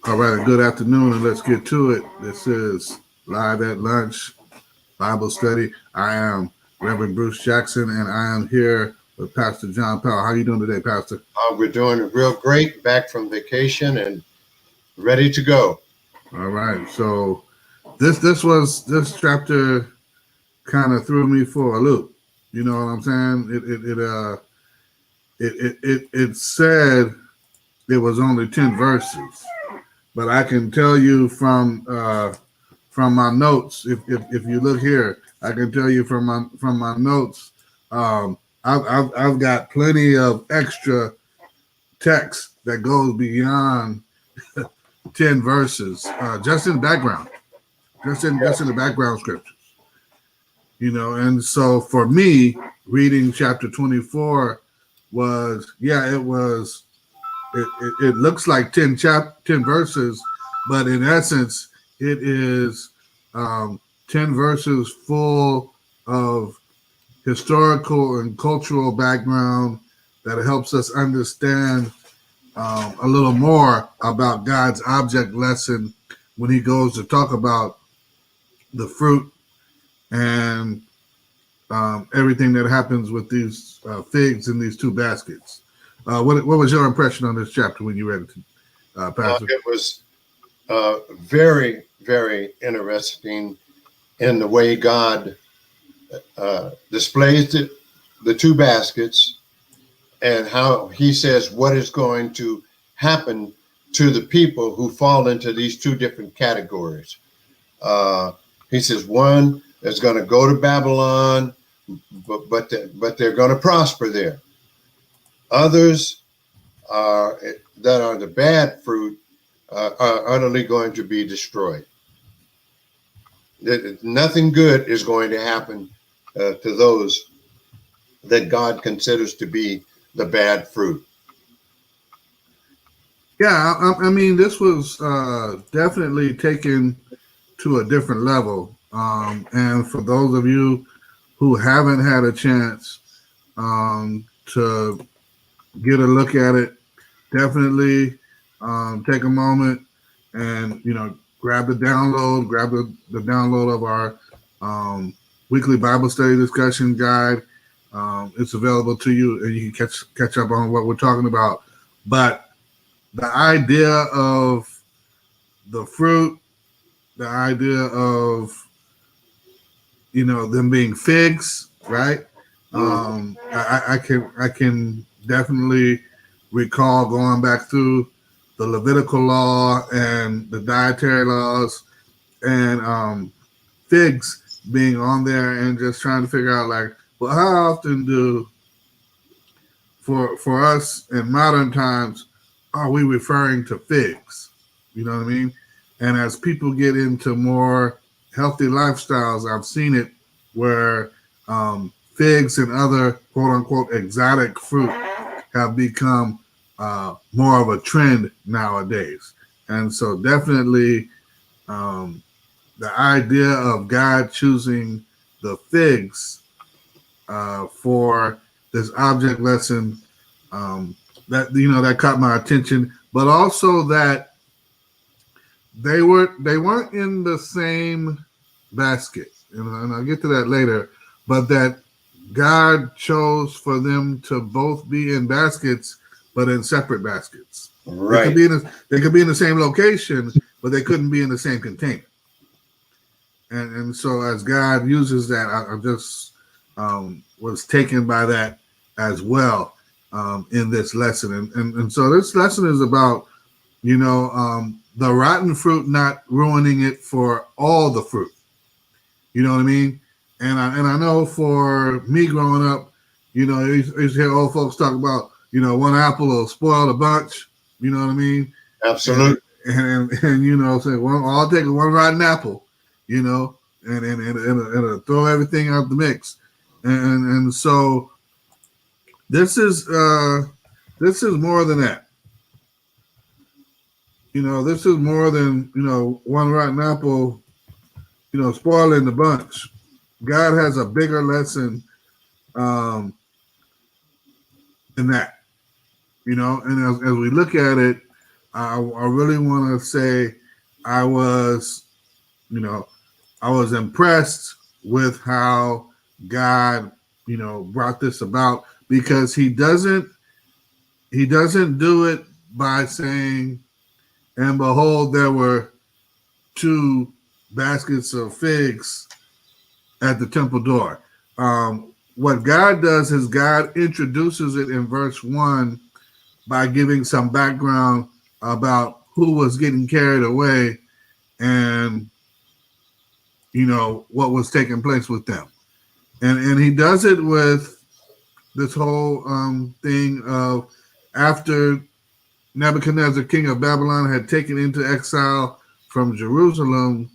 All right, good afternoon, and let's get to it. This is Live at Lunch Bible Study. I am Reverend Bruce Jackson, and I am here with Pastor John Powell. How are you doing today, Pastor? We're doing real great, back from vacation and ready to go. All right, so this chapter kind of threw me for a loop. You know what I'm saying? It said it was only 10 verses, but I can tell you from my notes. If you look here, I can tell you from my notes. I've got plenty of extra text that goes beyond 10 verses, just in the background, just in the background scriptures. And so for me, reading chapter 24 was it looks like 10 verses, but in essence, it is 10 verses full of historical and cultural background that helps us understand a little more about God's object lesson when he goes to talk about the fruit and everything that happens with these figs in these two baskets. What was your impression on this chapter when you read it, Pastor? It was very, very interesting in the way God displays the two baskets and how he says what is going to happen to the people who fall into these two different categories. He says one is going to go to Babylon, but they're going to prosper there. Others that are the bad fruit are utterly going to be destroyed. Nothing good is going to happen to those that God considers to be the bad fruit. Yeah, I mean, this was definitely taken to a different level. And for those of you who haven't had a chance to get a look at it, definitely take a moment and, grab the download of our weekly Bible study discussion guide. It's available to you, and you can catch up on what we're talking about. But the idea of the fruit, the idea of them being figs, right? I can definitely recall going back through the Levitical law and the dietary laws, and figs being on there, and just trying to figure out, like, well, how often do for us in modern times are we referring to figs? You know what I mean? And as people get into more healthy lifestyles, I've seen it where figs and other quote unquote exotic fruit have become more of a trend nowadays. And so definitely the idea of God choosing the figs for this object lesson, that caught my attention, but also that they weren't in the same basket, and I'll get to that later, but that God chose for them to both be in baskets, but in separate baskets. Right. They could be in the same location, but they couldn't be in the same container. And so as God uses that, I just was taken by that as well in this lesson. And so this lesson is about, the rotten fruit not ruining it for all the fruit. You know what I mean? And I know for me growing up, you used to hear old folks talk about, one apple will spoil the bunch. You know what I mean? Absolutely. And say, well, I'll take one rotten apple, and throw everything out the mix. And so this is more than that. This is more than, one rotten apple, spoiling the bunch. God has a bigger lesson than that, and as we look at it, I really want to say I was, you know, I was impressed with how God, brought this about, because he doesn't do it by saying, and behold, there were 2 baskets of figs at the temple door. What God does is God introduces it in verse 1 by giving some background about who was getting carried away and, what was taking place with them. And he does it with this whole thing of, after Nebuchadnezzar, king of Babylon, had taken into exile from Jerusalem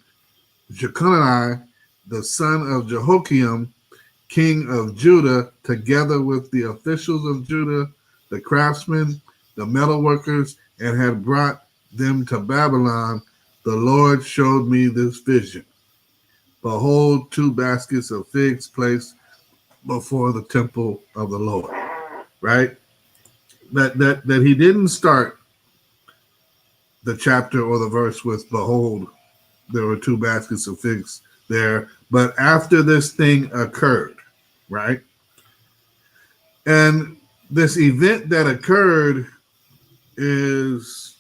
Jeconiah, the son of Jehoiakim, king of Judah, together with the officials of Judah, the craftsmen, the metalworkers, and had brought them to Babylon, the Lord showed me this vision. Behold, 2 baskets of figs placed before the temple of the Lord. Right? That he didn't start the chapter or the verse with, behold, there were 2 baskets of figs there. But after this thing occurred, right? And this event that occurred is,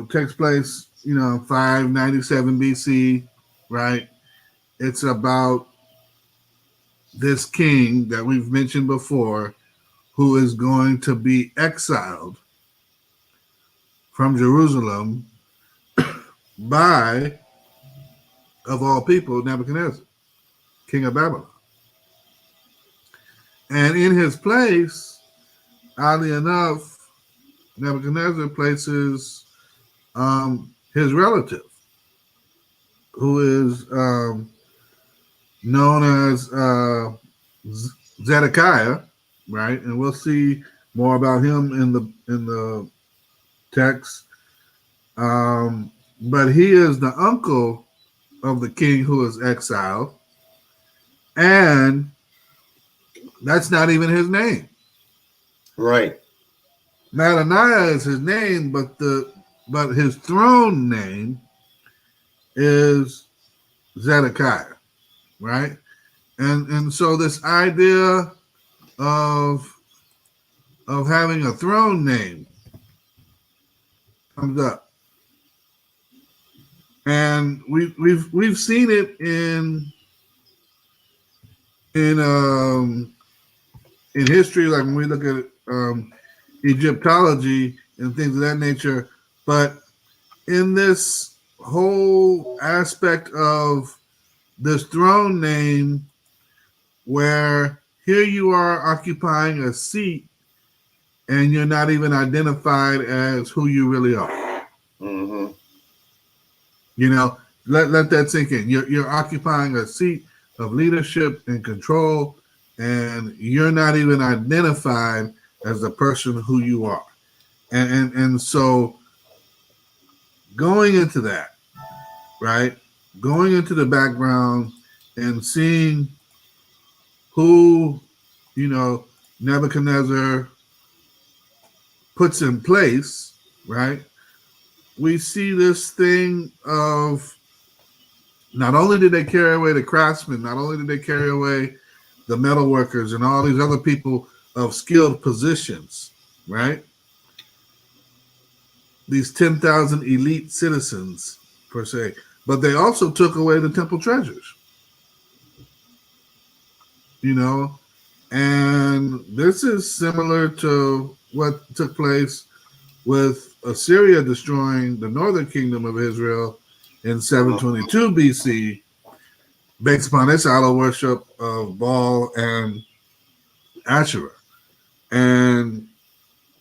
takes place, 597 BC, right? It's about this king that we've mentioned before, who is going to be exiled from Jerusalem by, of all people, Nebuchadnezzar, king of Babylon. And in his place, oddly enough, Nebuchadnezzar places his relative, who is known as Zedekiah, right? And we'll see more about him in the text. But he is the uncle of the king who is exiled, and that's not even his name. Right. Mattaniah is his name, but his throne name is Zedekiah, right? And so this idea of having a throne name comes up, and we've seen it in history, like when we look at Egyptology and things of that nature. But in this whole aspect of this throne name, where here you are occupying a seat and you're not even identified as who you really are. Mm-hmm. Let that sink in. You're occupying a seat of leadership and control, and you're not even identified as the person who you are. And so going into that, right? Going into the background and seeing who, Nebuchadnezzar puts in place, right? We see this thing of, not only did they carry away the craftsmen, not only did they carry away the metal workers and all these other people of skilled positions, right? These 10,000 elite citizens, per se, but they also took away the temple treasures, and this is similar to what took place with Assyria destroying the northern kingdom of Israel in 722 BC, based upon its idol worship of Baal and Asherah. And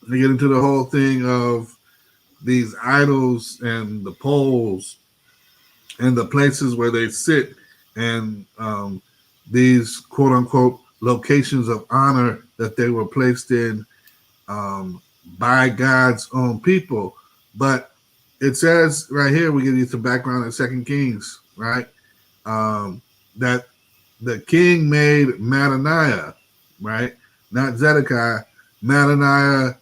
they get into the whole thing of these idols and the poles and the places where they sit, and these quote unquote locations of honor that they were placed in by God's own people. But it says right here, we get into background in 2 Kings, right? That the king made Mattaniah, right? Not Zedekiah, Mattaniah,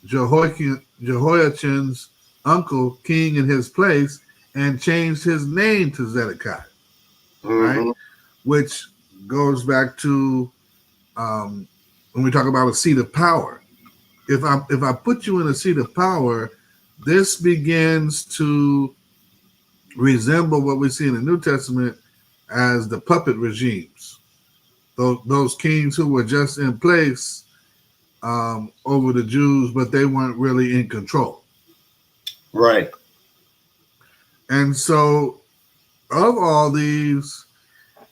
Jehoiachin's uncle king in his place and changed his name to Zedekiah, right? Which goes back to when we talk about a seat of power. If I put you in a seat of power, this begins to resemble what we see in the New Testament as the puppet regimes. Those kings who were just in place over the Jews, but they weren't really in control. Right. And so of all these,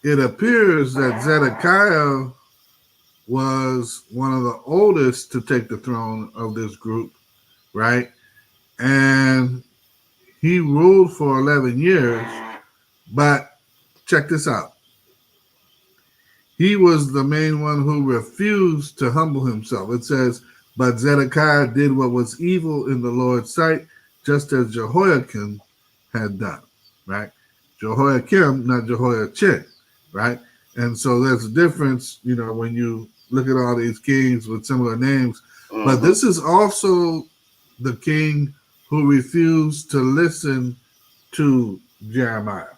it appears that Zedekiah was one of the oldest to take the throne of this group, right? And he ruled for 11 years, but check this out. He was the main one who refused to humble himself. It says, but Zedekiah did what was evil in the Lord's sight, just as Jehoiakim had done, right? Jehoiakim, not Jehoiachin, right? And so there's a difference, when you look at all these kings with similar names. But this is also the king who refused to listen to Jeremiah,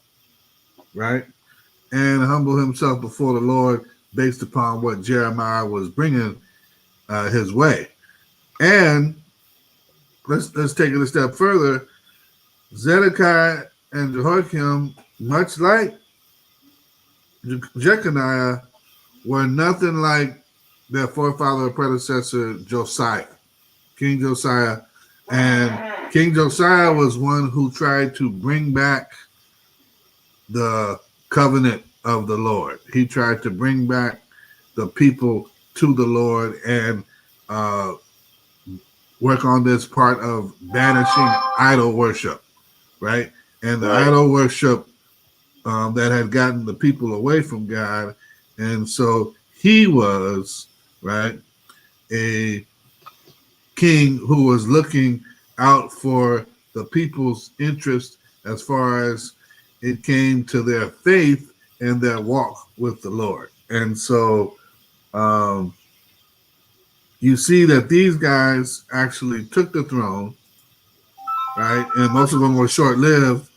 right? And humble himself before the Lord based upon what Jeremiah was bringing his way. And let's take it a step further. Zedekiah and Jehoiakim, much like Jeconiah, were nothing like their forefather or predecessor Josiah, King Josiah. And King Josiah was one who tried to bring back the covenant of the Lord. He tried to bring back the people to the Lord and work on this part of banishing idol worship, right? And the idol worship that had gotten the people away from God. And so he was, right, a king who was looking out for the people's interest as far as it came to their faith and their walk with the Lord. And so you see that these guys actually took the throne, right? And most of them were short-lived.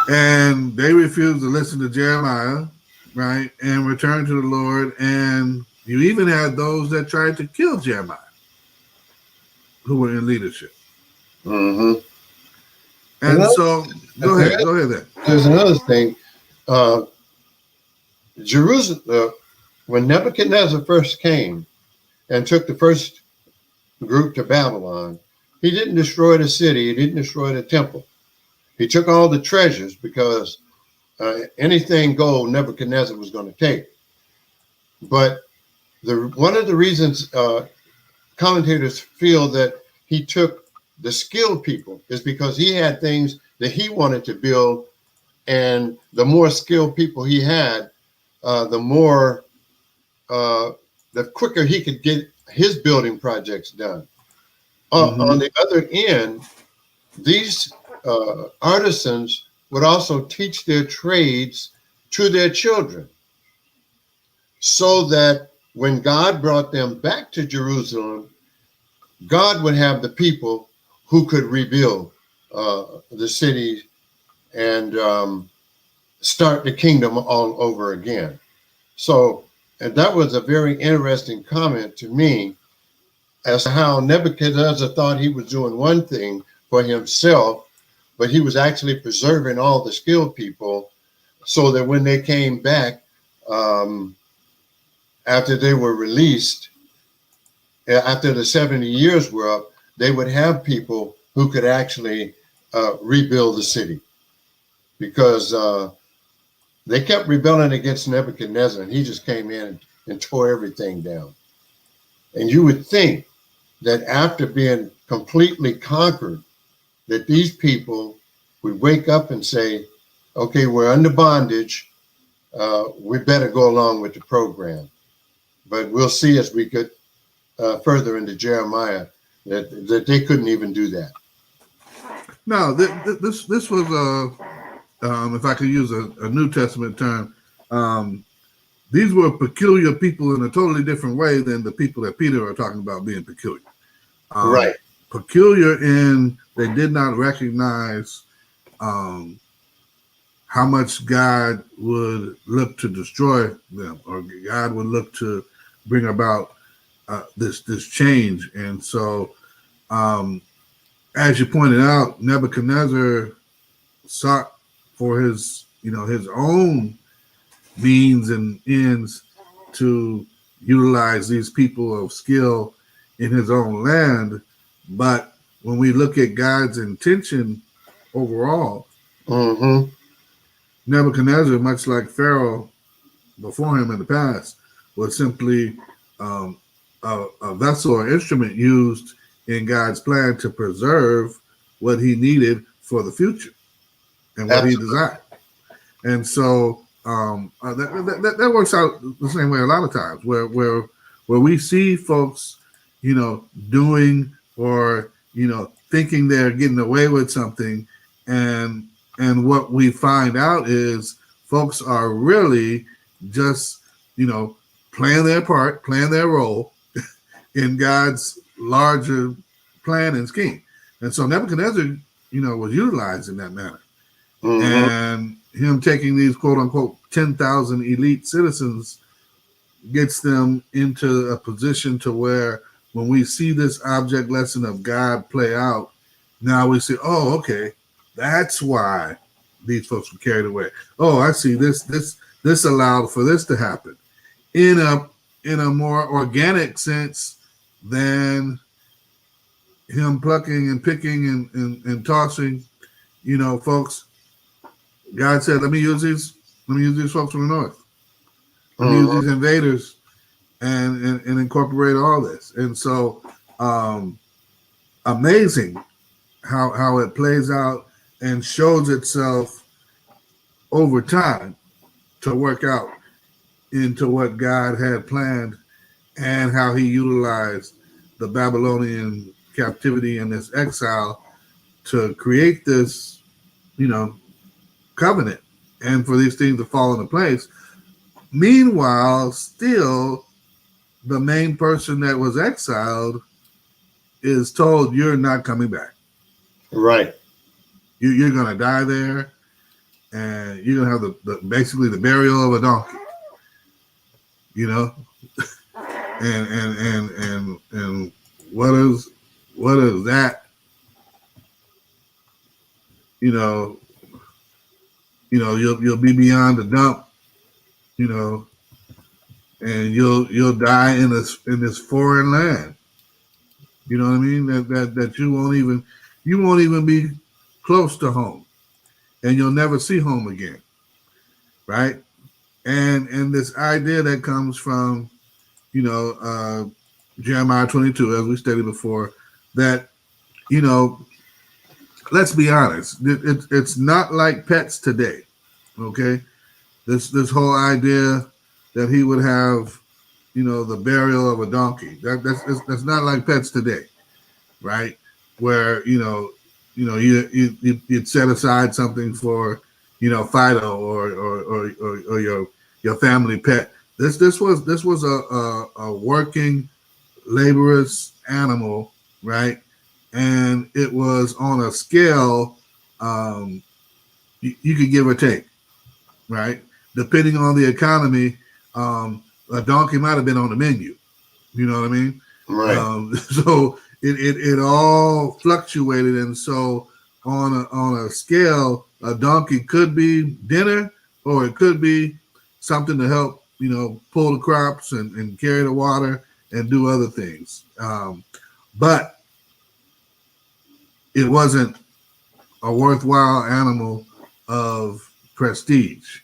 And they refused to listen to Jeremiah, right? And returned to the Lord. And you even had those that tried to kill Jeremiah, who were in leadership. And so, go ahead then. There's another thing. Jerusalem, when Nebuchadnezzar first came and took the first group to Babylon, he didn't destroy the city. He didn't destroy the temple. He took all the treasures because anything gold Nebuchadnezzar was going to take. But one of the reasons commentators feel that he took the skilled people is because he had things that he wanted to build, and the more skilled people he had, the quicker he could get his building projects done. On the other end, these artisans would also teach their trades to their children, so that when God brought them back to Jerusalem, God would have the people who could rebuild the city and start the kingdom all over again. So, and that was a very interesting comment to me as to how Nebuchadnezzar thought he was doing one thing for himself, but he was actually preserving all the skilled people so that when they came back, after they were released, after the 70 years were up, they would have people who could actually rebuild the city, because they kept rebelling against Nebuchadnezzar, and he just came in and tore everything down. And you would think that after being completely conquered, that these people would wake up and say, okay, we're under bondage. We better go along with the program. But we'll see as we get further into Jeremiah that they couldn't even do that. No, this was if I could use a New Testament term, these were peculiar people in a totally different way than the people that Peter are talking about being peculiar. Right. peculiar in they did not recognize how much God would look to destroy them, or God would look to bring about this change. And so, as you pointed out, Nebuchadnezzar sought for his own means and ends to utilize these people of skill in his own land. But when we look at God's intention overall, Nebuchadnezzar, much like Pharaoh before him in the past, was simply a vessel or instrument used in God's plan to preserve what he needed for the future and what he desired. And so that works out the same way a lot of times, where we see folks, doing or thinking they're getting away with something, and what we find out is folks are really just playing their part, playing their role in God's larger plan and scheme. And so Nebuchadnezzar, was utilized in that manner. And him taking these quote unquote 10,000 elite citizens gets them into a position to where when we see this object lesson of God play out, now we see, oh, okay, that's why these folks were carried away. Oh, I see, this allowed for this to happen in a more organic sense than him plucking and picking and tossing. Folks, God said, let me use these folks from the north. Let me use these invaders and incorporate all this. And so amazing how it plays out and shows itself over time to work out into what God had planned, and how he utilized the Babylonian captivity and this exile to create this, covenant, and for these things to fall into place. Meanwhile, still, the main person that was exiled is told, you're not coming back. Right. You're going to die there, and you're going to have basically the burial of a donkey. And what is that? You'll be beyond the dump, and you'll die in this foreign land. You know what I mean? That you won't even be close to home, and you'll never see home again, right? And this idea that comes from Jeremiah 22, as we studied before, that let's be honest, it's not like pets today. Okay, this whole idea that he would have, the burial of a donkey. That's not like pets today, right? Where you'd set aside something for Fido or your family pet. This was a working, laborious animal, right? And it was on a scale you could give or take, right? Depending on the economy, a donkey might have been on the menu. You know what I mean? Right. So it all fluctuated, and so on a scale, a donkey could be dinner, or it could be something to help pull the crops and carry the water and do other things. But it wasn't a worthwhile animal of prestige.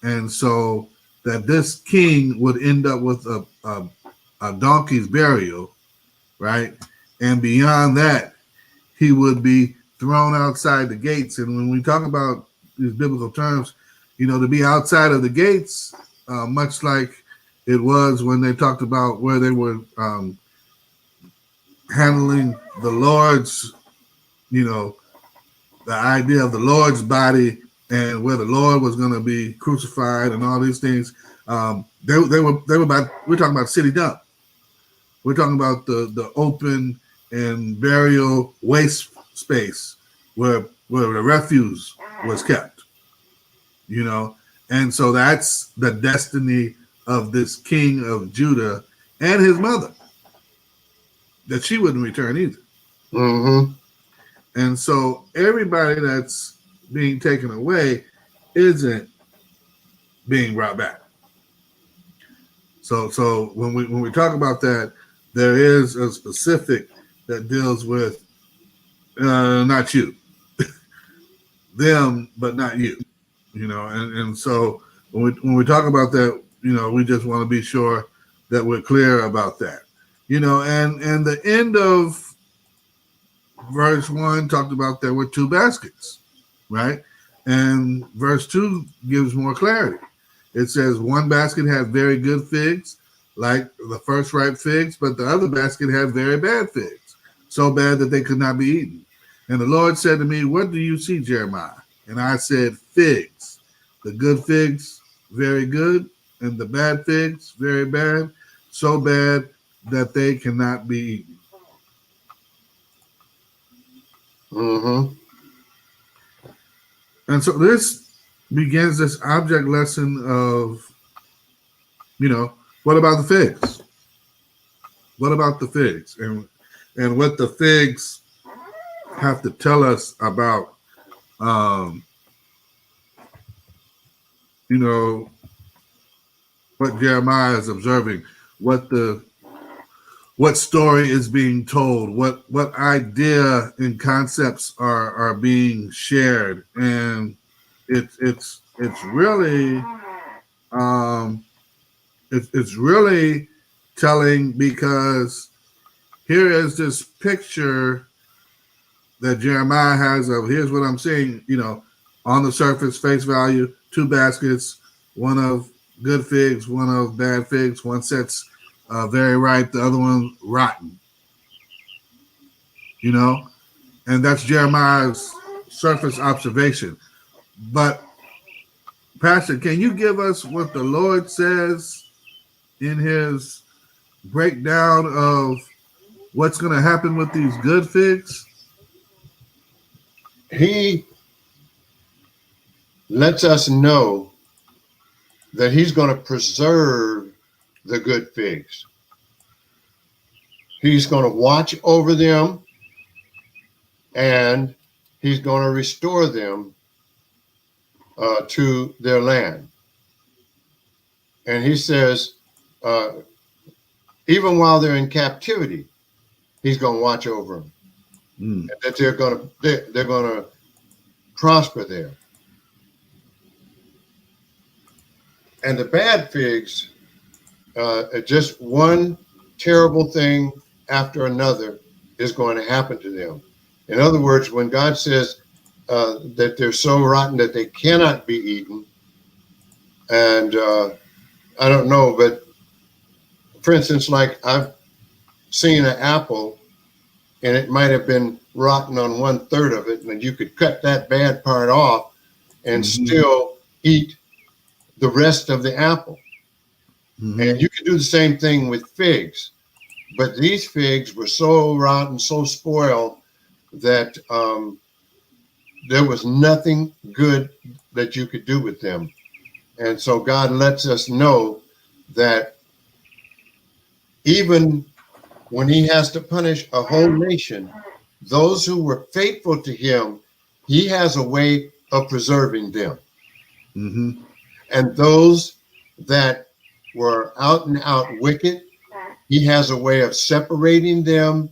And so that this king would end up with a donkey's burial, right? And beyond that, he would be thrown outside the gates. And when we talk about these biblical terms, to be outside of the gates, much like it was when they talked about where they were handling the Lord's, the idea of the Lord's body and where the Lord was going to be crucified and all these things. We're talking about city dump. We're talking about the open and burial waste space where the refuse was kept, you know. And so that's the destiny of this king of Judah and his mother, that she wouldn't return either. Mm-hmm. And so everybody that's being taken away isn't being brought back. So when we talk about that, there is a specific that deals with not you, them, but not you, you know. And so when we talk about that, you know, we just want to be sure that we're clear about that, you know. And the end of verse 1 talked about there were 2 baskets, right? And verse 2 gives more clarity. It says one basket had very good figs, like the first ripe figs, but the other basket had very bad figs, so bad that they could not be eaten. And the Lord said to me, "What do you see, Jeremiah?" And I said, "Figs. The good figs, very good, and the bad figs, very bad, so bad that they cannot be eaten." Mm-hmm. And so this begins this object lesson of, you know, what about the figs? What about the figs? And what the figs have to tell us about, you know, what Jeremiah is observing, what story is being told, what idea and concepts are being shared. And it's really it's really telling, because here is this picture that Jeremiah has of, here's what I'm seeing, you know, on the surface, face value, 2 baskets, one of good figs, one of bad figs, one set's very ripe, the other one rotten, you know, and that's Jeremiah's surface observation. But Pastor, can you give us what the Lord says in his breakdown of what's going to happen with these good figs? He lets us know that he's going to preserve the good figs. He's going to watch over them, and he's going to restore them to their land. And he says, even while they're in captivity, he's going to watch over them, and that they're going to prosper there. And the bad figs, just one terrible thing after another is going to happen to them. In other words, when God says that they're so rotten that they cannot be eaten, and I don't know, but for instance, like I've seen an apple and it might have been rotten on 1/3 of it, and you could cut that bad part off and still eat the rest of the apple. And you could do the same thing with figs. But these figs were so rotten, so spoiled, that there was nothing good that you could do with them. And so God lets us know that even when he has to punish a whole nation, those who were faithful to him, he has a way of preserving them. And those that were out and out wicked, he has a way of separating them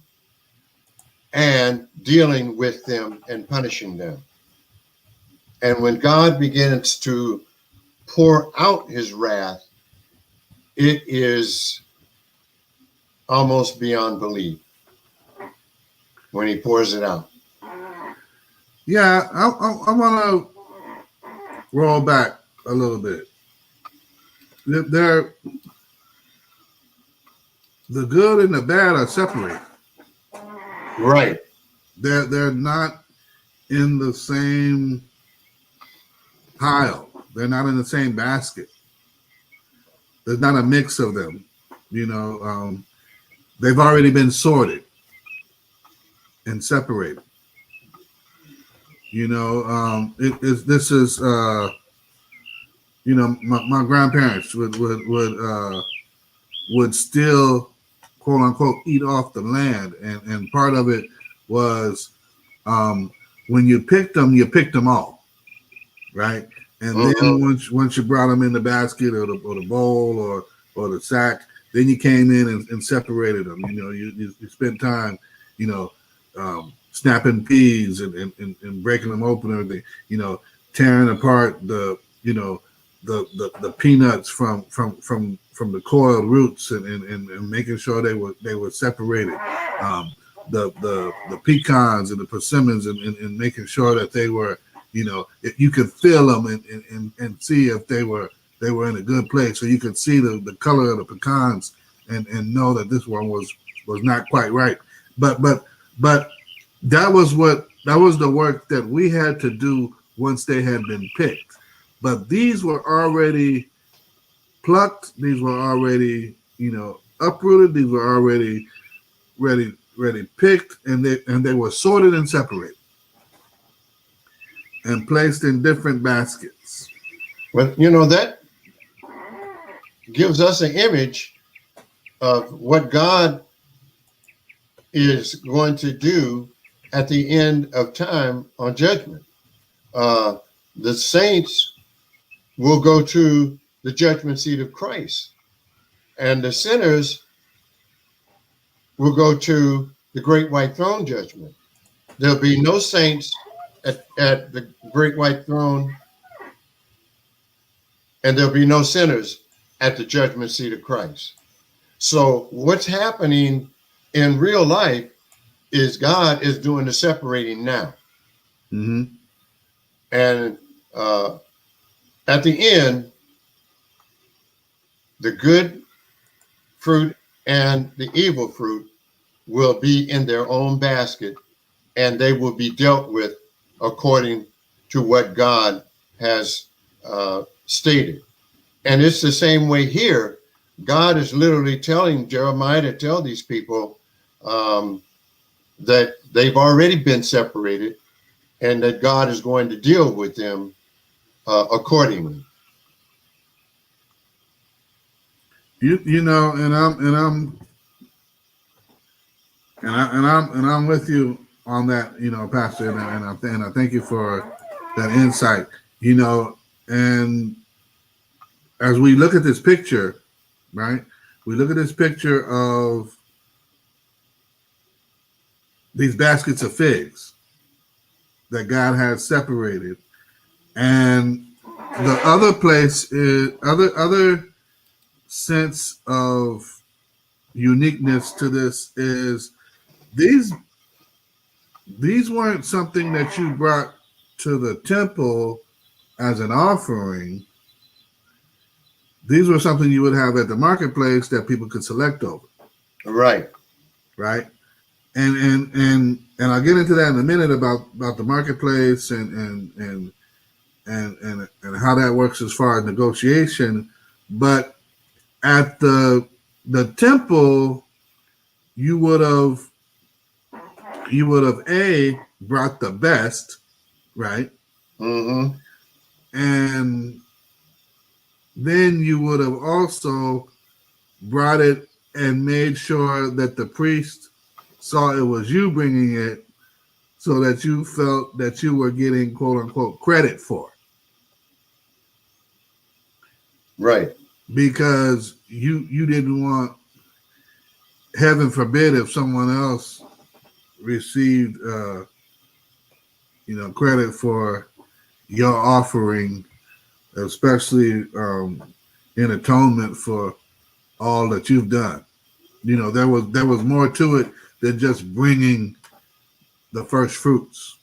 and dealing with them and punishing them. And when God begins to pour out his wrath, it is almost beyond belief when he pours it out. Yeah, I want to roll back a little bit. The good and the bad are separated. Right. They're not in the same pile. They're not in the same basket. There's not a mix of them. You know, they've already been sorted. and separated. You know, this is you know, my grandparents would still, quote unquote, eat off the land, and part of it was when you picked them all, right? And then once you brought them in the basket or the bowl or the sack, then you came in and separated them. You know, you spent time, you know, snapping peas and breaking them open and everything. You know, tearing apart the peanuts from the coiled roots and making sure they were separated. The pecans and the persimmons and making sure that they were, you know, you could feel them and see if they were in a good place. So you could see the color of the pecans and know that this one was not quite right. But that was the work that we had to do once they had been picked. But these were already plucked. These were already, you know, uprooted. These were already ready picked, and they were sorted and separated and placed in different baskets. Well, you know, that gives us an image of what God is going to do at the end of time on judgment. The saints will go to the judgment seat of Christ, and the sinners will go to the great white throne judgment. There'll be no saints at the great white throne, and there'll be no sinners at the judgment seat of Christ. So what's happening in real life is God is doing the separating now. Mm-hmm. And at the end, the good fruit and the evil fruit will be in their own basket, and they will be dealt with according to what God has stated. And it's the same way here. God is literally telling Jeremiah to tell these people that they've already been separated and that God is going to deal with them accordingly. You know, and I'm with you on that, you know, Pastor, and I thank you for that insight. You know, and as we look at this picture, right? We look at this picture of these baskets of figs that God has separated, and the other place is other sense of uniqueness to this is these weren't something that you brought to the temple as an offering. These were something you would have at the marketplace that people could select over. Right. And I'll get into that in a minute about the marketplace and how that works as far as negotiation. But at the temple, you would have brought the best, right? Mm-hmm. And then you would have also brought it and made sure that the priest saw it was you bringing it, so that you felt that you were getting, quote unquote, credit for it. Right. Because you didn't want, heaven forbid, if someone else received credit for your offering, especially in atonement for all that you've done. You know, there was more to it than just bringing the first fruits.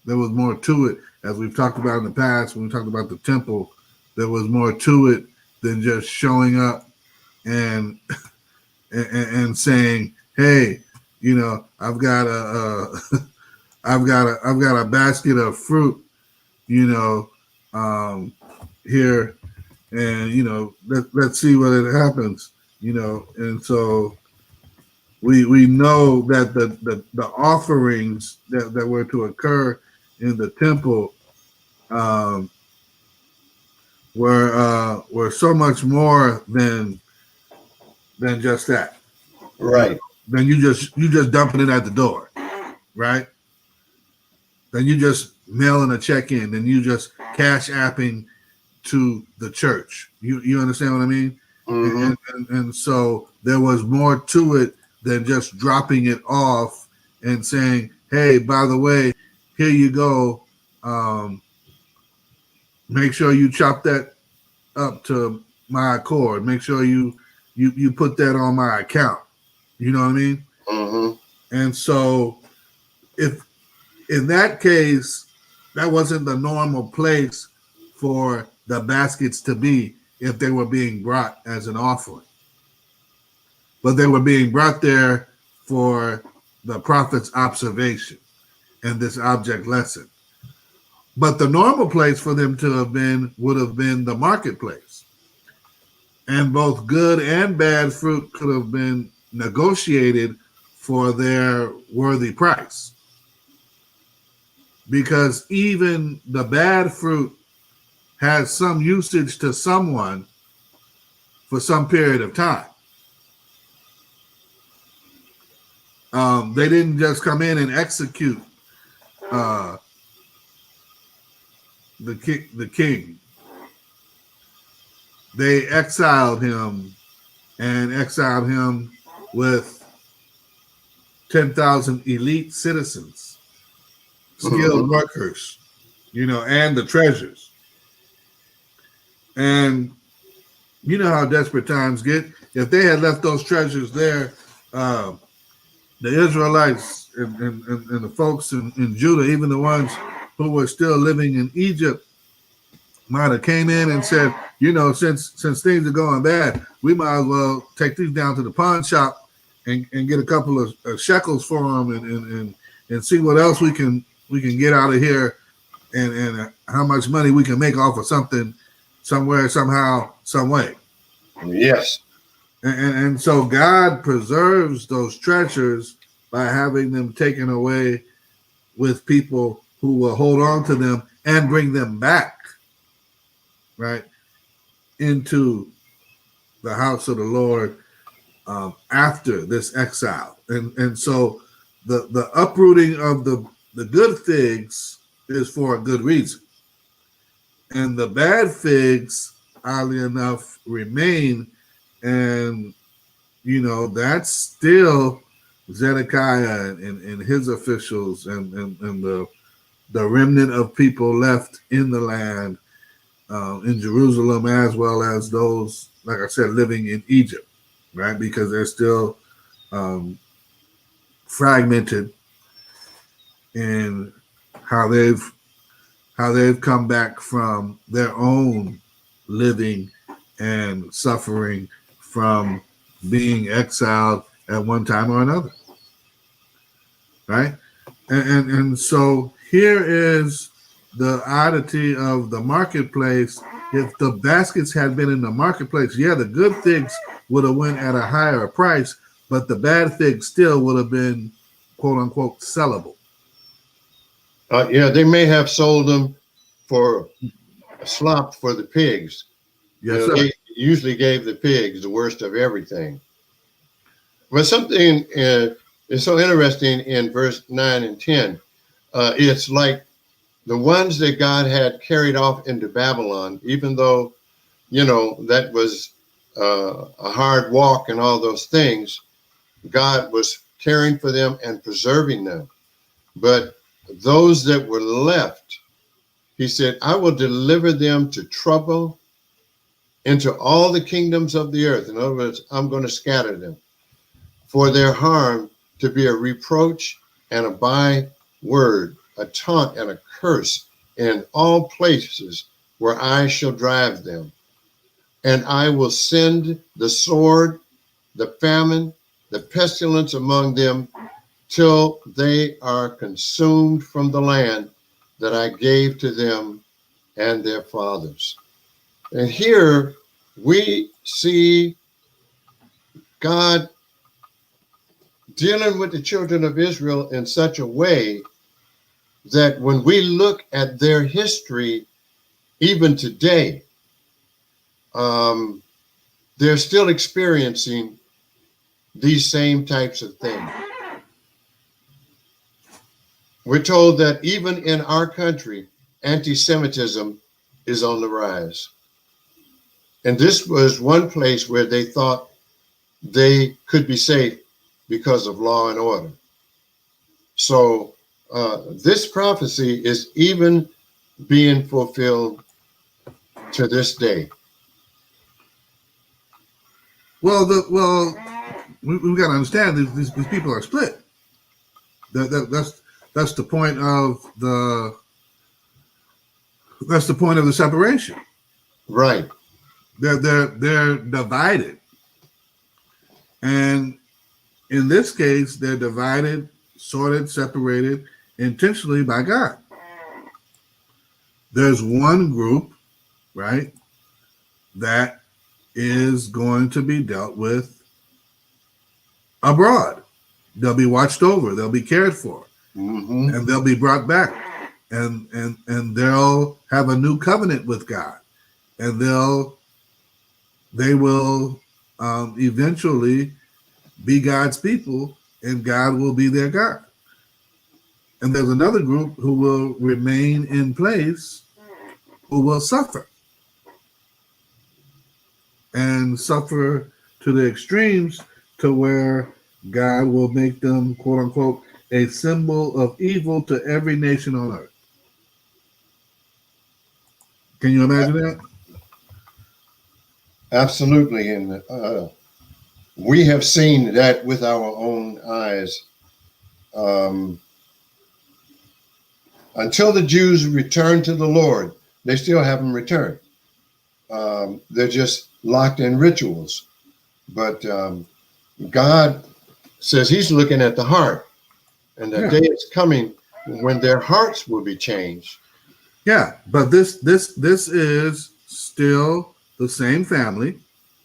There was more to it, as we've talked about in the past when we talked about the temple. There was more to it than just showing up and saying, "Hey, you know, I've got a basket of fruit, you know, here, and you know, let's see what it happens, you know." And so we know that the offerings that were to occur in the temple um, were so much more than just that. Right. Then you just dumping it at the door, right? Then you just mailing a check in. Then you just cash apping to the church. You understand what I mean? Mm-hmm. And so there was more to it than just dropping it off and saying, "Hey, by the way, here you go. Make sure you chop that up to my accord. Make sure you put that on my account." You know what I mean? Mm-hmm. And so if in that case, that wasn't the normal place for the baskets to be if they were being brought as an offering. But they were being brought there for the prophet's observation and this object lesson. But the normal place for them to have been would have been the marketplace. And both good and bad fruit could have been negotiated for their worthy price. Because even the bad fruit has some usage to someone for some period of time. They didn't just come in and execute the king. They exiled him and exiled him with 10,000 elite citizens, skilled workers, and the treasures. And you know how desperate times get. If they had left those treasures there, the Israelites and the folks in Judah, even the ones who were still living in Egypt, might have came in and said, since things are going bad, we might as well take these down to the pawn shop and get a couple of shekels for them and see what else we can get out of here and how much money we can make off of something somewhere, somehow, some way. Yes. And so God preserves those treasures by having them taken away with people who will hold on to them and bring them back, right, into the house of the Lord after this exile. And so the uprooting of the good figs is for a good reason. And the bad figs, oddly enough, remain. And, that's still Zedekiah and his officials and the remnant of people left in the land in Jerusalem, as well as those, like I said, living in Egypt, right? Because they're still fragmented in how they've come back from their own living and suffering from being exiled at one time or another, right? And so here is the oddity of the marketplace. If the baskets had been in the marketplace, the good figs would have went at a higher price, but the bad figs still would have been, quote unquote, sellable. They may have sold them for a slop for the pigs. Yes, sir. They usually gave the pigs the worst of everything. But something is so interesting in verse 9 and 10. It's like the ones that God had carried off into Babylon, even though, that was a hard walk and all those things, God was caring for them and preserving them. But those that were left, he said, I will deliver them to trouble into all the kingdoms of the earth. In other words, I'm going to scatter them for their harm, to be a reproach and a byword, a taunt and a curse in all places where I shall drive them. And I will send the sword, the famine, the pestilence among them till they are consumed from the land that I gave to them and their fathers. And here we see God dealing with the children of Israel in such a way that when we look at their history, even today, they're still experiencing these same types of things. We're told that even in our country, anti-Semitism is on the rise. And this was one place where they thought they could be safe because of law and order. So this prophecy is even being fulfilled to this day. Well, we've got to understand these people are split. That's the point of the separation. Right. They're divided, and in this case, they're divided, sorted, separated intentionally by God. There's one group, right, that is going to be dealt with abroad. They'll be watched over. They'll be cared for, and they'll be brought back, and they'll have a new covenant with God, and they will eventually be God's people, and God will be their God. And there's another group who will remain in place, who will suffer, and suffer to the extremes, to where God will make them, quote unquote, a symbol of evil to every nation on earth. Can you imagine that? Absolutely. And we have seen that with our own eyes. Until the Jews return to the Lord, they still haven't returned. They're just locked in rituals. But God says he's looking at the heart, and the day is coming when their hearts will be changed. Yeah, but this is still the same family,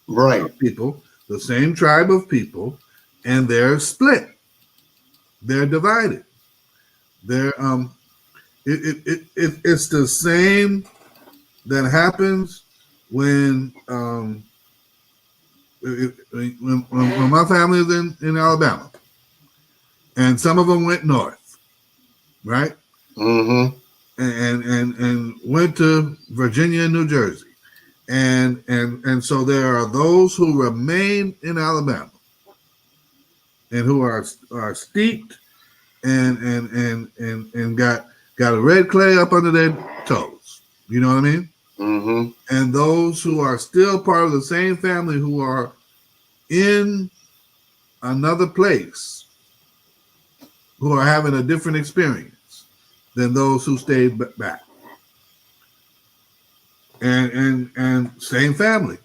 right? Of people, the same tribe of people, and they're split. They're divided. They're it's the same that happens when my family is in Alabama, and some of them went north, right? Mm-hmm. And went to Virginia and New Jersey, and so there are those who remain in Alabama and who are steeped and got a red clay up under their toes. You know what I mean? Mm-hmm. And those who are still part of the same family, who are in another place, who are having a different experience than those who stayed back. And same family.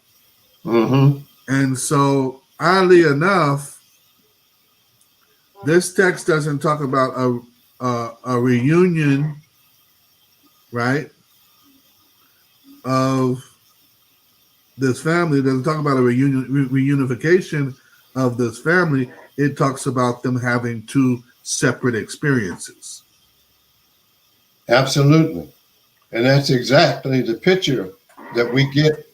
Mm-hmm. And so, oddly enough, this text doesn't talk about a reunion, right, of this family. It doesn't talk about a reunification of this family. It talks about them having two separate experiences. Absolutely. And that's exactly the picture that we get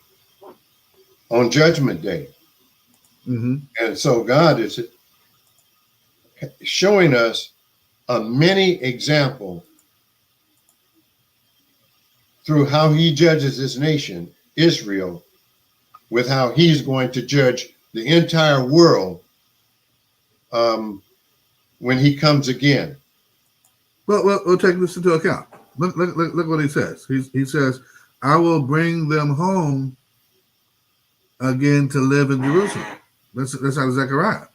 on Judgment Day. Mm-hmm. And so God is showing us a mini example through how he judges his nation, Israel, with how he's going to judge the entire world when he comes again. Well, we'll take this into account. Look what he says. He says, I will bring them home again to live in Jerusalem. That's out of Zechariah.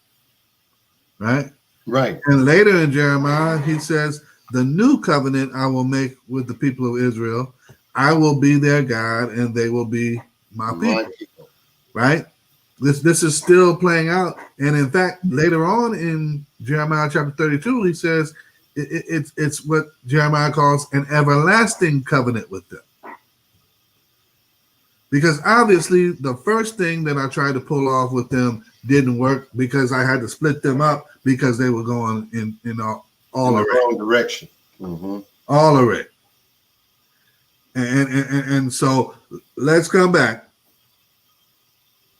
Right? Right. And later in Jeremiah, he says, the new covenant I will make with the people of Israel. I will be their God, and they will be my people. Right? This is still playing out. And in fact, later on in Jeremiah chapter 32, he says it's what Jeremiah calls an everlasting covenant with them. Because obviously the first thing that I tried to pull off with them didn't work because I had to split them up because they were going in all the wrong direction. Mm-hmm. All of it. And so let's come back.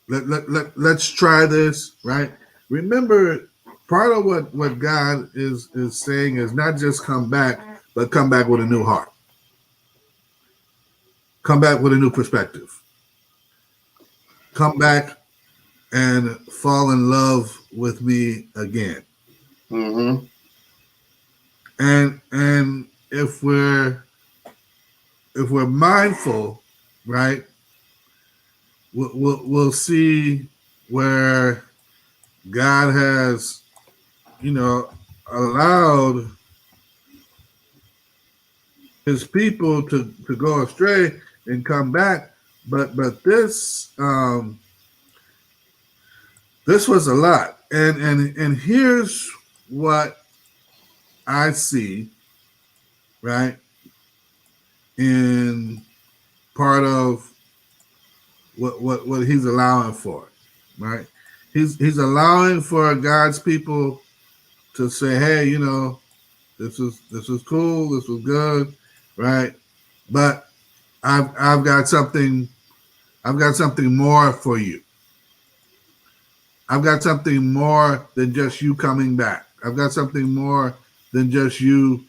Let's try this, right? Remember, part of what God is saying is not just come back, but come back with a new heart. Come back with a new perspective. Come back and fall in love with me again. Mm-hmm. And if we're mindful, right, we'll see where God has, allowed his people to go astray and come back, but this this was a lot, and here's what I see, right, in part of what he's allowing for, right? He's allowing for God's people to say, hey, this is cool, this was good, right? But I've got something more for you. I've got something more than just you coming back. I've got something more than just you,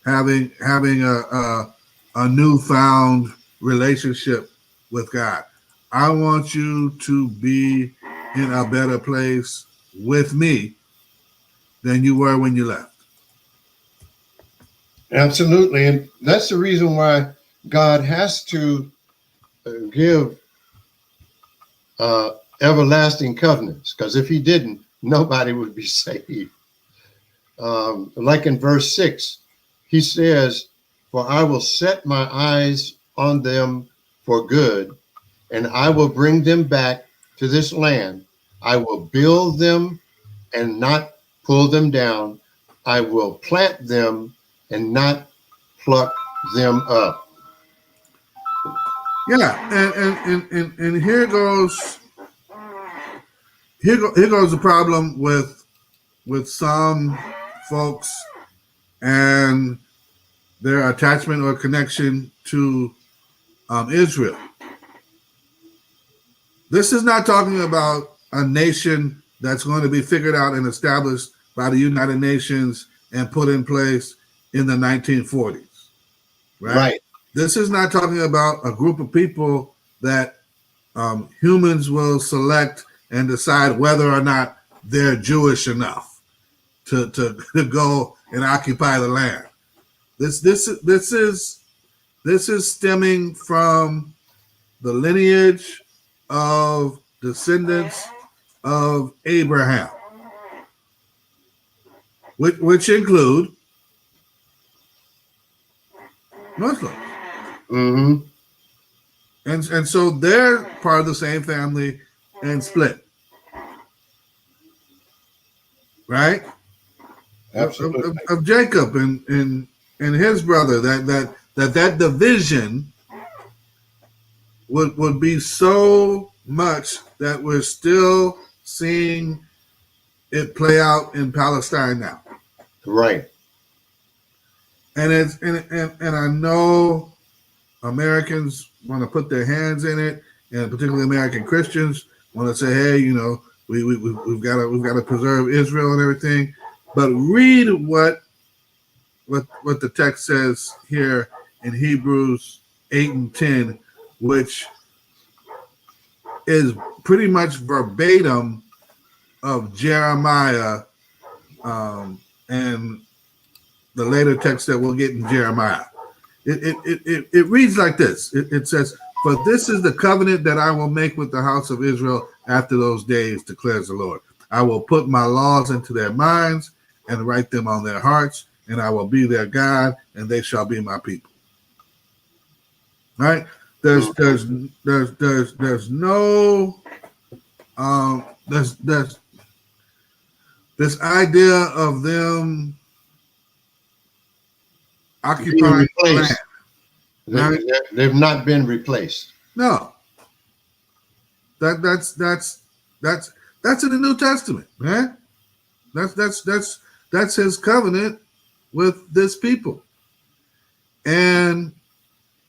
having a newfound relationship with God. I want you to be in a better place with me than you were when you left. Absolutely. And that's the reason why God has to give everlasting covenants, because if he didn't, nobody would be saved. Like in verse 6, he says, for I will set my eyes on them for good, and I will bring them back to this land. I will build them and not pull them down. I will plant them and not pluck them up. Yeah, and here goes the problem with some folks and their attachment or connection to Israel. This is not talking about a nation that's going to be figured out and established by the United Nations and put in place in the 1940s, right? This is not talking about a group of people that humans will select and decide whether or not they're Jewish enough to go and occupy the land. This is stemming from the lineage of descendants of Abraham, which include Muslims. Mm-hmm. And so they're part of the same family and split. Right? Absolutely. Of Jacob and his brother, that division would be so much that we're still seeing it play out in Palestine now. Right. And and I know Americans want to put their hands in it, and particularly American Christians want to say, hey, we've got to preserve Israel and everything. But read what the text says here in Hebrews 8 and 10, which is pretty much verbatim of Jeremiah and the later text that we'll get in Jeremiah. It reads like this. It says, for this is the covenant that I will make with the house of Israel after those days, declares the Lord. I will put my laws into their minds and write them on their hearts, and I will be their God, and they shall be my people. Right? There's no there's this idea of them occupying land. Right? They've not been replaced. No. That's in the New Testament, man. That's his covenant with this people. And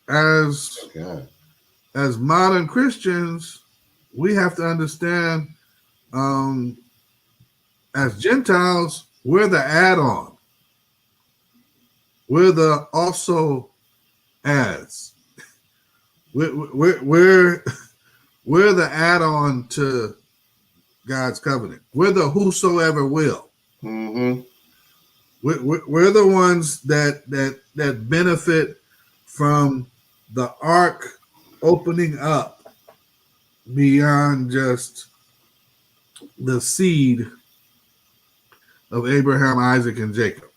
as modern Christians, we have to understand, as Gentiles, we're the add-on. We're the also as. We're the add-on to God's covenant. We're the whosoever will. Mm-hmm. We're the ones that benefit from the ark opening up beyond just the seed of Abraham, Isaac, and Jacob.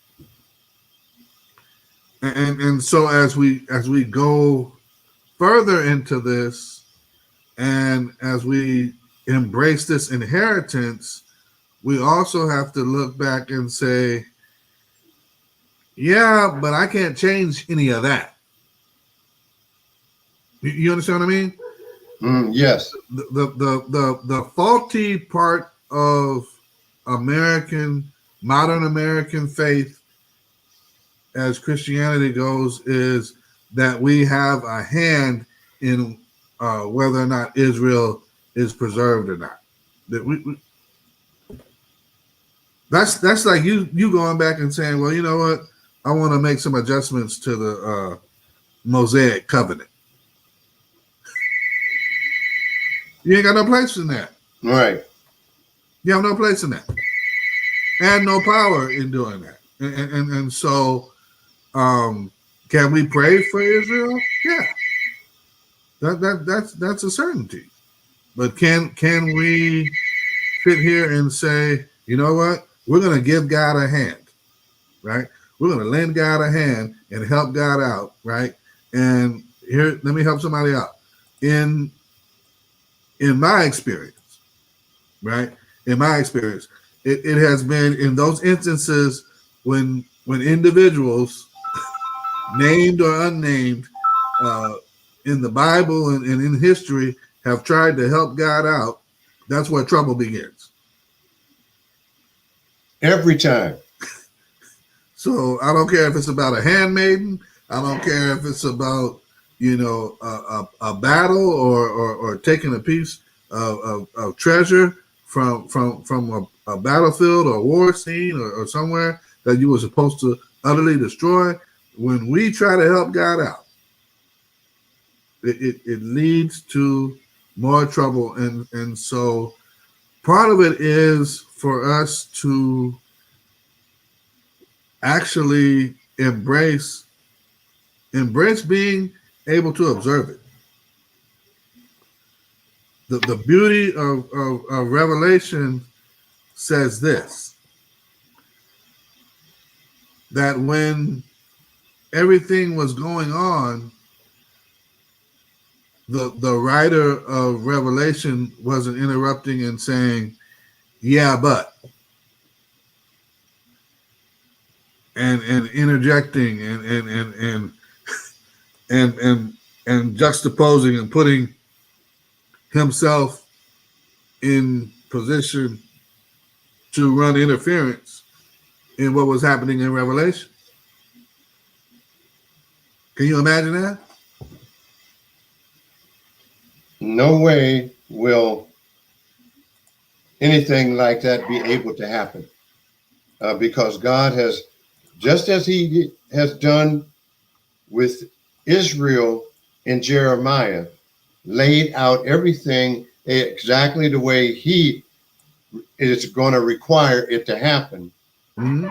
And so as we go further into this, and as we embrace this inheritance, we also have to look back and say, yeah, but I can't change any of that. You understand what I mean? Yes. The faulty part of modern American faith, as Christianity goes, is that we have a hand in whether or not Israel is preserved or not. That that's like you going back and saying, well, you know what? I want to make some adjustments to the Mosaic covenant. You ain't got no place in that. Right. You have no place in that. And no power in doing that. And so can we pray for Israel? Yeah. That's a certainty. But can we sit here and say, you know what? We're going to give God a hand, right? We're going to lend God a hand and help God out, right? And here, let me help somebody out. In my experience, right? In my experience, it has been in those instances when individuals, named or unnamed, in the Bible and in history, have tried to help God out. That's where trouble begins. Every time. So I don't care if it's about a handmaiden. I don't care if it's about, a battle or taking a piece of treasure from a battlefield or war scene or somewhere that you were supposed to utterly destroy. When we try to help God out, it leads to more trouble. And so part of it is for us to actually embrace being able to observe it. The beauty of Revelation says this, that when everything was going on, the writer of Revelation wasn't interrupting and saying, yeah, but, and interjecting and juxtaposing and putting himself in position to run interference in what was happening in Revelation. Can you imagine that? No way will anything like that be able to happen, because God has, just as he has done with Israel in Jeremiah, laid out everything exactly the way he is going to require it to happen. Mm-hmm.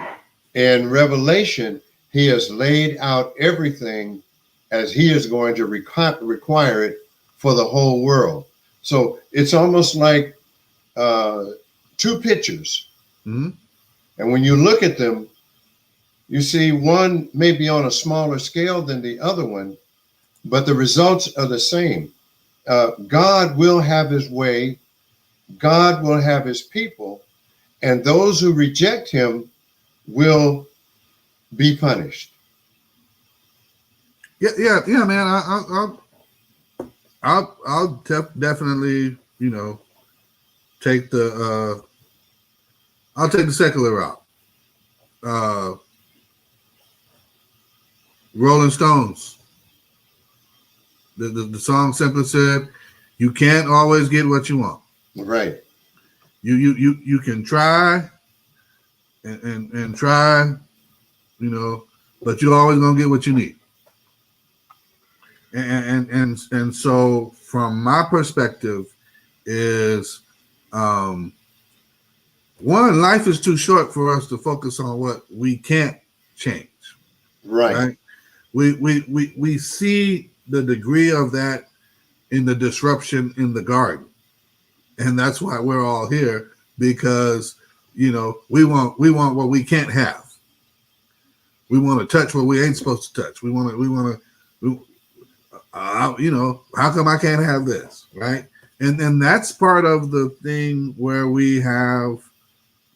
In Revelation, he has laid out everything as he is going to require it for the whole world. So it's almost like two pictures. Mm-hmm. And when you look at them, you see one may be on a smaller scale than the other one, but the results are the same. God will have his way. God will have his people, and those who reject him will be punished. yeah, man. I'll definitely, take I'll take the secular route. Rolling Stones. The song simply said, "You can't always get what you want. Right. You can try and try, but you're always gonna get what you need." And so, from my perspective, is one, life is too short for us to focus on what we can't change. Right. We see the degree of that in the disruption in the garden, and that's why we're all here, because we want what we can't have. We want to touch what we ain't supposed to touch. How come I can't have this, right? And that's part of the thing where we have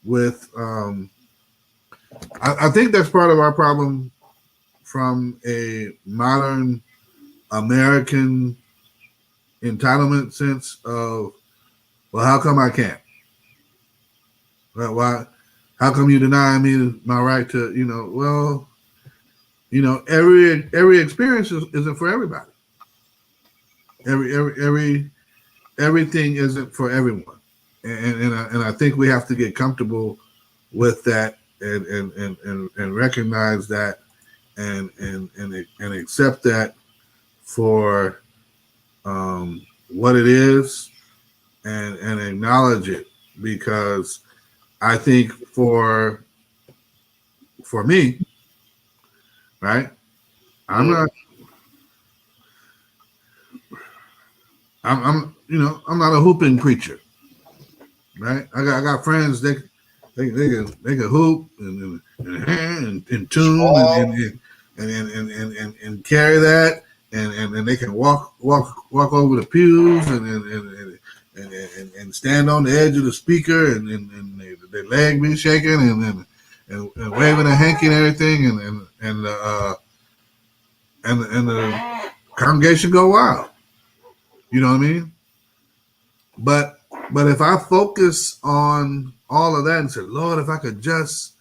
with I think that's part of our problem from a modern American entitlement sense of, well, how come I can't? Why? How come you deny me my right to? Every experience isn't for everybody. Everything isn't for everyone, and I think we have to get comfortable with that and recognize that and accept that for what it is and acknowledge it, because I think for me, right, I'm not a hooping preacher, right? I got friends they can hoop and tune and carry that and they can walk over the pews and stand on the edge of the speaker and their leg be shaking and waving a hanky and everything and the congregation go wild. You know what I mean? But if I focus on all of that and say, Lord, if I could just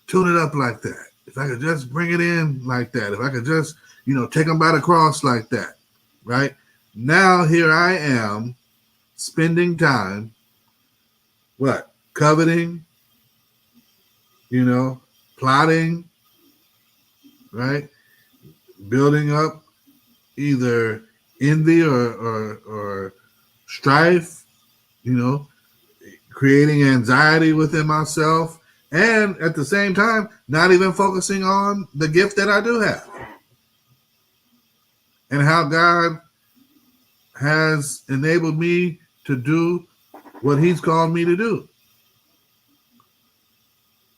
tune it up like that, if I could just bring it in like that, if I could just, take them by the cross like that, right? Now here I am spending time, coveting, plotting, right? Building up either envy or strife, creating anxiety within myself, and at the same time, not even focusing on the gift that I do have and how God has enabled me to do what He's called me to do.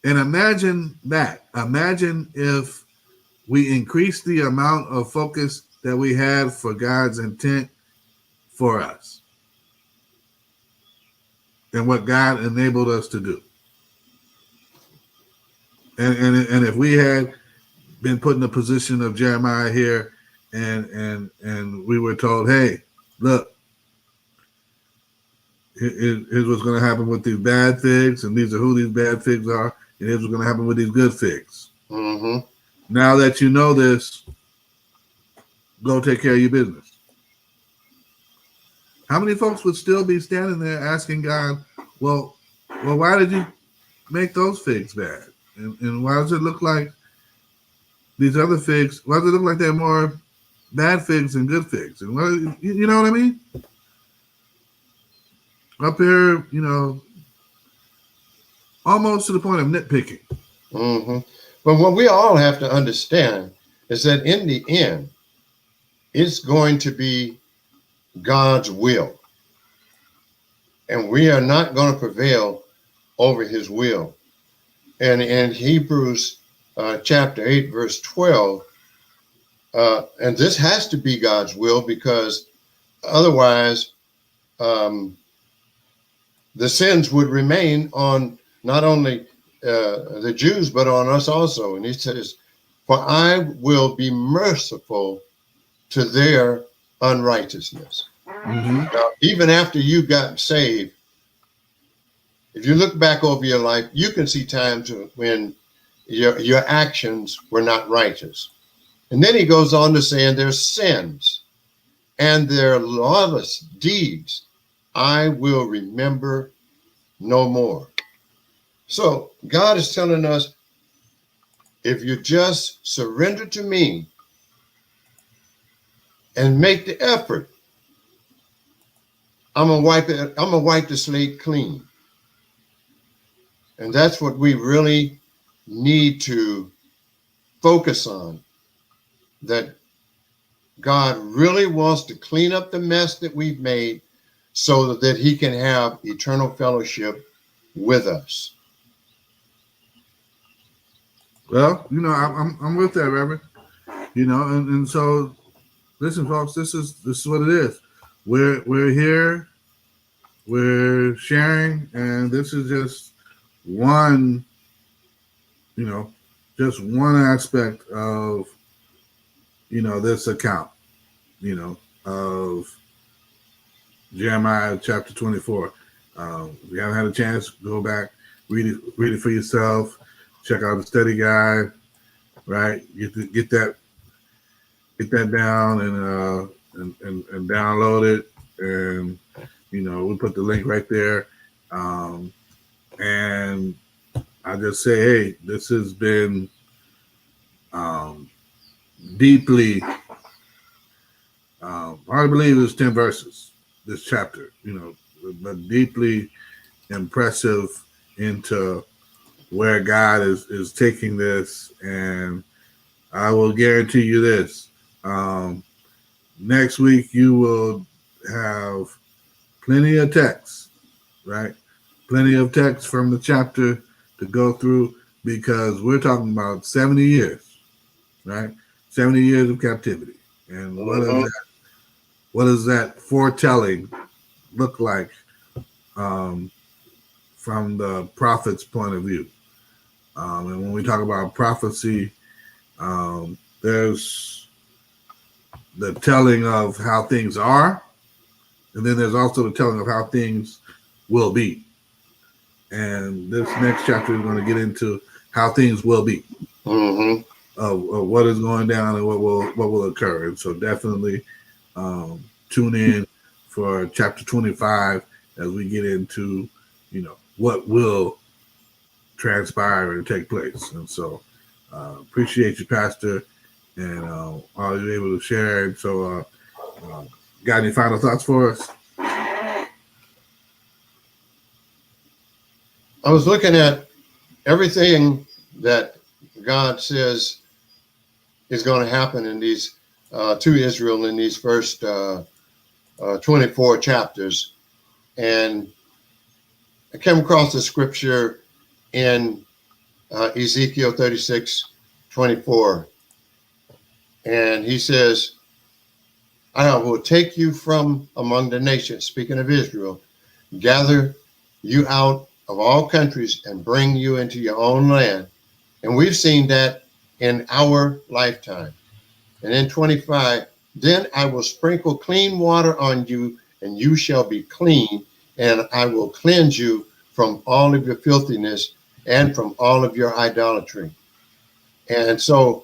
And imagine that. Imagine if we increase the amount of focus that we had for God's intent for us and what God enabled us to do. And if we had been put in the position of Jeremiah here and we were told, hey, look, here's what's going to happen with these bad figs, and these are who these bad figs are, and here's what's going to happen with these good figs. Mm-hmm. Now that you know this, go take care of your business. How many folks would still be standing there asking God, well, why did you make those figs bad? And why does it look like these other figs, why does it look like they're more bad figs than good figs? And you know what I mean? Up here, almost to the point of nitpicking. Mm-hmm. But what we all have to understand is that in the end, it's going to be God's will. And we are not going to prevail over His will. And in Hebrews chapter 8, verse 12, and this has to be God's will, because otherwise the sins would remain on not only the Jews, but on us also. And he says, for I will be merciful to their unrighteousness. Mm-hmm. Now, even after you got saved, if you look back over your life, you can see times when your actions were not righteous. And then he goes on to say, and their sins and their lawless deeds I will remember no more. So God is telling us, if you just surrender to me and make the effort, I'm gonna wipe the slate clean. And that's what we really need to focus on, that God really wants to clean up the mess that we've made so that he can have eternal fellowship with us. Well, I'm with that, Reverend. And so listen, folks, this is what it is. We're here, we're sharing, and this is just one, just one aspect of this account, of Jeremiah chapter 24. If you haven't had a chance, go back, read it for yourself, check out the study guide, right? Get that down and download it, and we put the link right there. And I just say, hey, this has been deeply, I believe it's 10 verses, this chapter, but deeply impressive into where God is taking this. And I will guarantee you this, next week you will have plenty of text, right? Plenty of text from the chapter to go through, because we're talking about 70 years, right? 70 years of captivity. And what does that foretelling look like from the prophet's point of view? And when we talk about prophecy, there's the telling of how things are, and then there's also the telling of how things will be. And this next chapter is going to get into how things will be, of what is going down and what will occur. And so definitely tune in for chapter 25 as we get into what will transpire and take place. And so appreciate you, Pastor, and all you're able to share. And so got any final thoughts for us? I was looking at everything that God says is going to happen in these to Israel in these first 24 chapters, and I came across the scripture in Ezekiel 36:24, and he says, I will take you from among the nations, speaking of Israel, gather you out of all countries and bring you into your own land. And we've seen that in our lifetime. And in 25, then I will sprinkle clean water on you, and you shall be clean, and I will cleanse you from all of your filthiness and from all of your idolatry. And so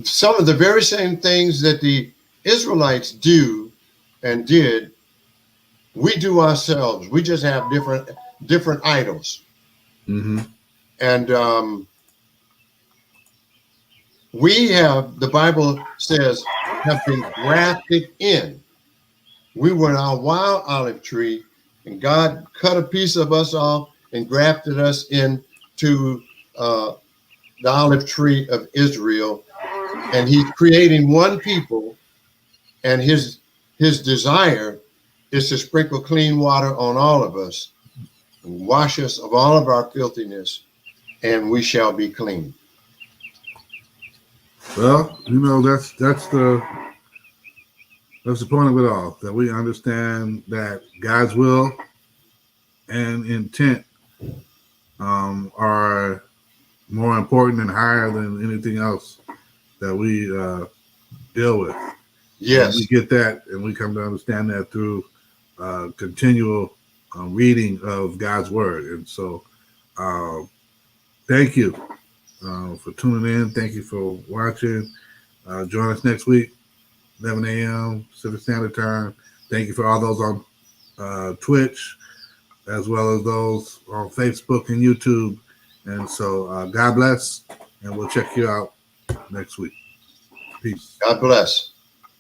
some of the very same things that the Israelites do and did, we do ourselves. We just have different idols. Mm-hmm. And we have, the Bible says, have been grafted in. We were in our wild olive tree, and God cut a piece of us off and grafted us into the olive tree of Israel. And he's creating one people, and his desire is to sprinkle clean water on all of us and wash us of all of our filthiness, and we shall be clean. Well, that's the point of it all, that we understand that God's will and intent are more important and higher than anything else that we deal with. Yes. And we get that, and we come to understand that through continual reading of God's word. And so, thank you for tuning in. Thank you for watching. Join us next week, 11 a.m. Pacific Standard Time. Thank you for all those on Twitch, as well as those on Facebook and YouTube. And so, God bless, and we'll check you out next week. Peace. God bless.